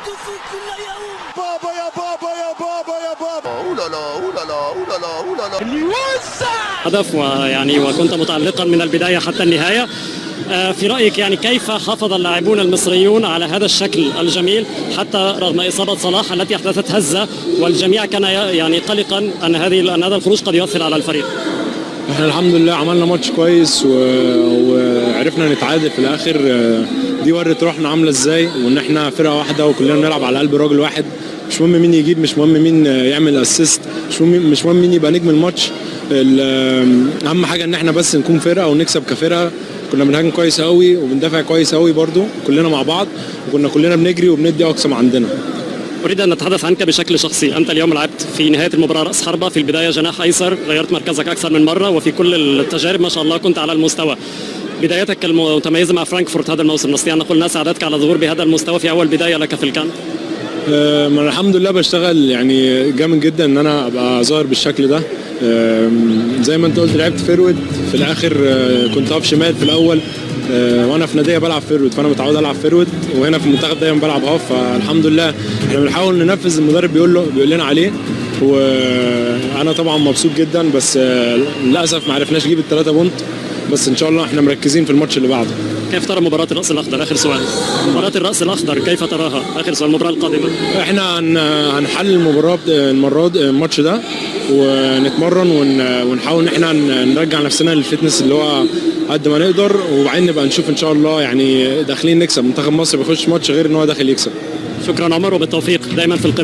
يحدث كل يوم. بابا يا بابا يا بابا يا بابا. اولالا اولالا اولالا اولالا. اللي يوزع هدف ويعني وكنت متألقا من البداية حتى النهاية. في رأيك يعني كيف حافظ اللاعبون المصريون على هذا الشكل الجميل حتى رغم إصابة صلاح التي أحدثت هزة، والجميع كان يعني قلقا أن هذا الخروج قد يؤثر على الفريق؟ احنا الحمد لله عملنا ماتش كويس وعرفنا نتعادل في الاخر. دي ورت روحنا عامله ازاي، وان احنا فرقه واحده وكلنا بنلعب على قلب راجل واحد. مش مهم مين يجيب، مش مهم مين يعمل اسيست، مش مهم مين يبقى نجم الماتش. اهم حاجه ان احنا بس نكون فرقه ونكسب كفرقه. كنا بنهاجم كويس قوي وبندافع كويس قوي برضو كلنا مع بعض، وكنا كلنا بنجري وبندي اقصى ما عندنا. أريد أن نتحدث عنك بشكل شخصي. أنت اليوم لعبت في نهاية المباراة رأس حربة، في البداية جناح أيسر، غيرت مركزك أكثر من مرة، وفي كل التجارب ما شاء الله كنت على المستوى. بدايتك المتميزة مع فرانكفورت هذا الموسم، نستطيع أن نقول أنها ساعدتك على الظهور بهذا المستوى في أول بداية لك في الكامب؟ الحمد لله بشتغل يعني جامد جدا ان انا ابقى ظاهر بالشكل ده. زي ما انت قلت لعبت فيرود في الاخر، كنت هاف شمال في الاول، وانا في ناديه بلعب فيرود، فانا متعود العب فيرود، وهنا في المنتخب دايما بلعب هاف. فالحمد لله احنا بنحاول ننفذ المدرب بيقول لنا عليه، وانا طبعا مبسوط جدا. بس للاسف ما عرفناش نجيب ال3 بونت، بس ان شاء الله احنا مركزين في الماتش اللي بعده. كيف ترى مباراة الرأس الأخضر؟ آخر سؤال. مباراة الرأس الأخضر كيف تراها؟ آخر سؤال، المباراة القادمة. احنا هنحل المرة دي الماتش ده، ونتمرن ونحاول ان احنا نرجع نفسنا للفتنس اللي هو قد ما نقدر، وبعدين نبقى نشوف ان شاء الله. يعني داخلين نكسب، منتخب مصر بيخش ماتش غير ان هو داخل يكسب. شكرا عمر، وبالتوفيق دايما في القمة.